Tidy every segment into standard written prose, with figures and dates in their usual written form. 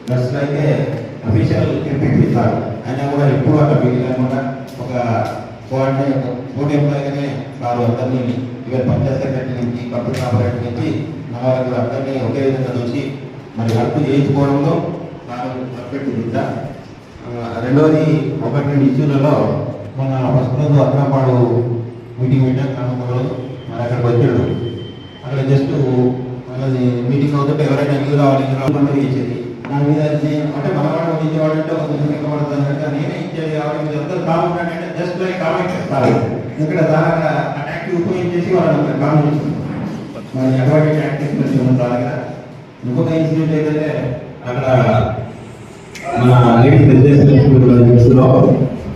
Plus అయితే official MPP sir అయినా కూడా ఎప్పుడు అక్కడ మీటింగ్ అనమాట ఒక కోటి ఎంప్లాయీగానే వారు అందరినీ ఇవాళ పంచాయత్ సెక్రటరీ నుంచి కంప్యూటర్ ఆపరేటర్ నుంచి నా వాళ్ళకి అందరినీ ఒకే విధంగా చూసి మరి వర్క్ చేయించుకోవడంలో వారు పర్ఫెక్ట్ దిద్దా. రెండవది ఒకటి రెండు ఇష్యూలలో మన ఫస్ట్ రోజు అద్రాపాడు మీటింగ్ పెట్టాం కానుకలో మరి అక్కడికి వచ్చాడు. అక్కడ జస్ట్ వాళ్ళది మీటింగ్ అవుతుంటే ఎవరైనా ఇల్లు రావాలి చేసేది దాని మీద అంటే మనవాడు ఇచ్చేవాడు అంటే ఒక కొంచెం ఎక్కబడుతుందంటే నేనే ఇచ్చేది కాబట్టి మీరు అందరూ కామెంట్ అంటే జస్ట్ లైక్ కామెంట్ చేస్తారు. ఇక్కడ దాకా అటాక్టివ్ ఉపయోగించేసి వాళ్ళని కామెంట్ మరి ఎటువంటి యాక్టివిటీస్ ఉంటారు కదా. ఇంకొక ఇన్సిడెంట్ ఏంటంటే అక్కడ మన లేడీ రెసిడెన్షియల్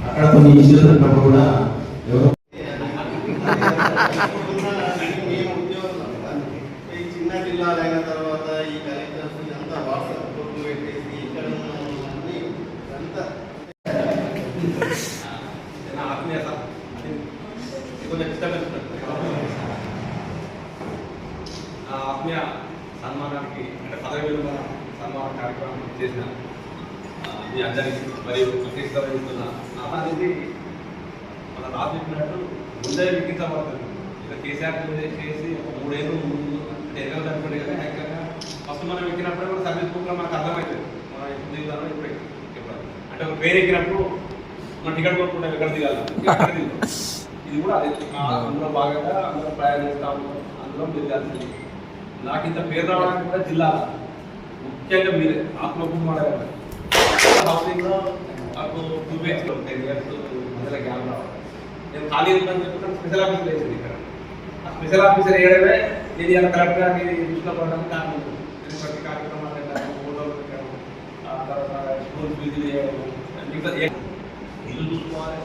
అక్కడ కొన్ని ఇష్యూస్ ఉన్నప్పుడు కూడా ఎవరు చిన్న జిల్లాలు అయిన తర్వాత ఈ కలెక్టర్స్ ఇదంతా వాట్సాప్ గ్రూప్ పెట్టేసి ఇక్కడ అంతా ఆత్మీయ సన్మానానికి అంటే పదవి విలువ సన్మాన కార్యక్రమం చేసిన మీ అందరికీ మరియు ప్రత్యేకిస్తున్న అనేది మన రాజు చెప్పినట్టు ముందే వికించబడుతుంది. ఇక కేసీఆర్ చేసి ఒక 3 ఏళ్ళు ముందు అంటే ఎన్నికలు జరుపుకుంటే కదా యాక్చువల్గా ఫస్ట్ మనం ఎక్కినప్పుడే కూడా సర్వీస్ బుక్లో మనకు అర్థమవుతుంది మనం ఎప్పుడు దిగుతారో ఇప్పుడు అంటే ఒక ట్రైన్ ఎక్కినప్పుడు మనం టికెట్ కొనుక్కుంటాం ఎక్కడ దిగాలి ఇది కూడా అదే అందులో భాగంగా అందరూ ప్రయాణిస్తాము అందులో మీరు కలిసి నాకు ఇంత పేరు రావడానికి కూడా జిల్లా ముఖ్యంగా మీరే ఆత్మకుమార్ హౌసింగ్లో నాకు 2 weeks 10 years మధ్యలో గ్యాప్ రావాలి. నేను ఖాళీ ఉందని చెప్పి స్పెషల్ ఆఫీసర్ వేసింది ఇక్కడ. ఆ స్పెషల్ ఆఫీసర్ వేయడమే నేను ఇలా కరెక్ట్గా చూసుకోవడానికి కారణం. నేను ప్రతి కార్యక్రమాలు పెట్టాను, ఫోటోలు పెట్టాను, తర్వాత స్కూల్ ఫీజు చేయడం, ఇల్లు చూసుకోవాలి.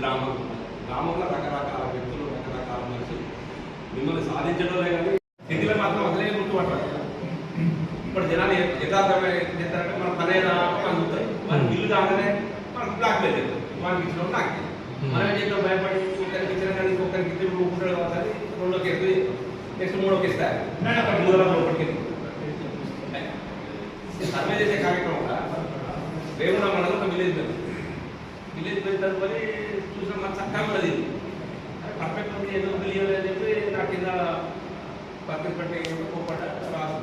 గ్రామంలో రకరకాల వ్యక్తులు రకరకాల మనుషులు మిమ్మల్ని సాధించడంలే కానీ సిటీలో మాత్రం అసలే గుర్తుపట్టాలి. ఇప్పుడు జనాలు యథార్థంగా చేస్తారంటే మన పనేదా అందుతాయి మనకి బిల్లు కాగానే మనకు బ్లాక్ మెయిల్ చేస్తారు. మనకి ఇచ్చిన నాకు మనం ఏం చేస్తాం భయపడి ఒకరికి ఇచ్చిన కానీ ఇంకొకరికి ఇద్దరు ఉంటాడు కాబట్టి 2 కేసు నెక్స్ట్ 3 కేస్తారు అక్కడ 3 లోపలికి సర్వే చేసే కార్యక్రమం రేవున మనలో ఒక విలేజ్ పెడతారు మరి చూసిన మన చక్కగా ఉన్నది పర్ఫెక్ట్ ఉంది ఏదో తెలియదు అని చెప్పి నా కింద పర్ఫెక్ట్ పట్టే కోపడ్డ రాదు.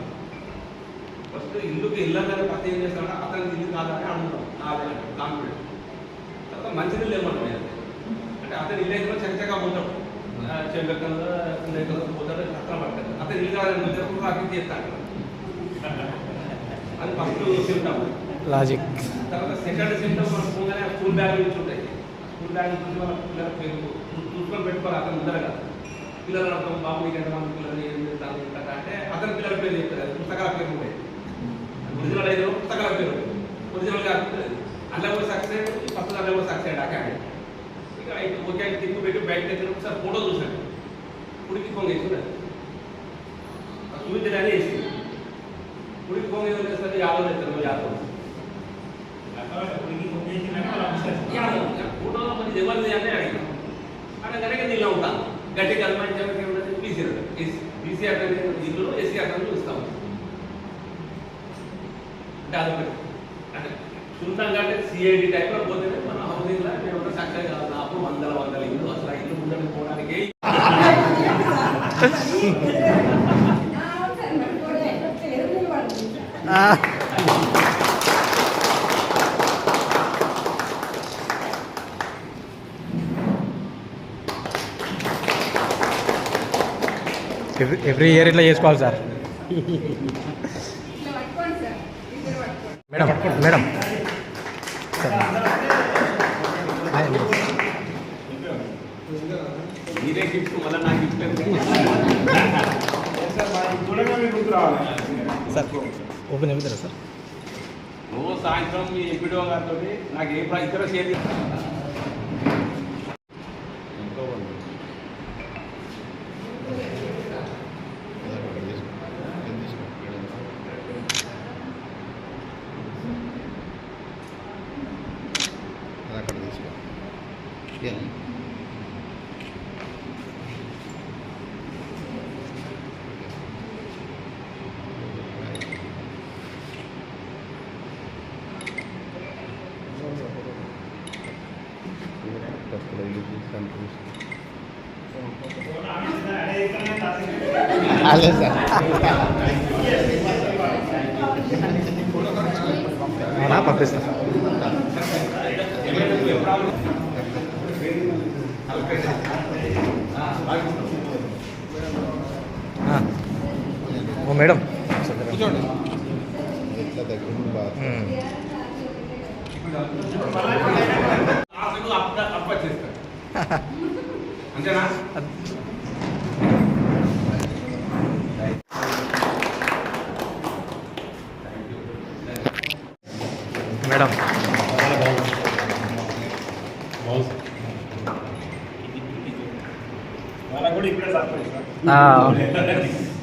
ఫస్ట్ ఇల్లుకి ఇళ్ళగానే పత్తి ఏం చేస్తామంటే అతనికి ఇల్లు కాదని అనుకుంటాం నాదే కాన్ఫిడెంట్. తర్వాత మంచినీళ్ళు ఏమన్నా అంటే అతను ఇల్లు అయితే చక్కగా పోతాం చెంగకంలో పోతాడు అక్కడ పడతాడు అతను ఇల్లు కాదని అభివృద్ధి చేస్తాడు. అది ఫస్ట్ సిమ్టమ్ లాజిక్. తర్వాత సెకండ్ సిమ్టమ్ మనం పోగానే స్కూల్ బ్యాగ్ నుంచి ఉంటాయి. స్కూల్ బ్యాగ్ నుంచి మన పిల్లల పేరు చూసుకొని పెట్టుకోవాలి. అతను ముందరగా పిల్లలు అర్థం బాబు నీకు ఎంతమంది పిల్లలు ఏం చేస్తారు అంటే అతని పిల్లల పేరు చెప్తారు. పుస్తకాల పేరు ఉంటాయి. ఒరిజినల్ అయితే పుస్తకాల పేరు ఒరిజినల్ కాకపోతే అందులో కూడా సక్సెస్ ఫస్ట్ దాంట్లో కూడా సక్సెస్ అకాడమీ ఇక ఓకే తిప్పు పెట్టి బయట దగ్గర ఒకసారి ఫోటో చూసాను. ఉడికి పొంగ వేసుకున్నాను చూపించడానికి వేసి ఉడికి పొంగ వేస్తారు 50 ఇస్తారు 50 ఫోటోలో కొంచెం ఎవరిది అని అడిగిన అక్కడ కనుక నీళ్ళు ఉంటాను గట్టి కలమంటే బీసీ అక్కడ ఇల్లు ఎస్సీ అక్కడ చూస్తాము. అంటే అదొకటి అంటే సున్నంగా అంటే సిఐడి టైప్లో పోతేనే మన హౌసింగ్లో మేము చక్కగా కాదు నాకు 100 ఇల్లు అసలు ఇల్లు ముందరికి పోవడానికి ఎవ్రీ ఇయర్ ఇట్లా చేసుకోవాలి సార్. మేడం మేడం మీరే గిఫ్ట్ మళ్ళీ నాకు గిఫ్ట్ సార్ ఓపెన్ అవుతారా సార్? రోజు సాయంత్రం మీ ఎంపీడో గారితో నాకు ఏ ఇతర షేర్ అదే సార్ అవునా పంపిస్తా ఓ మేడం అంతేనా మేడం వాళ్ళకు కూడా ఇప్పుడే సర్ప్రైజ్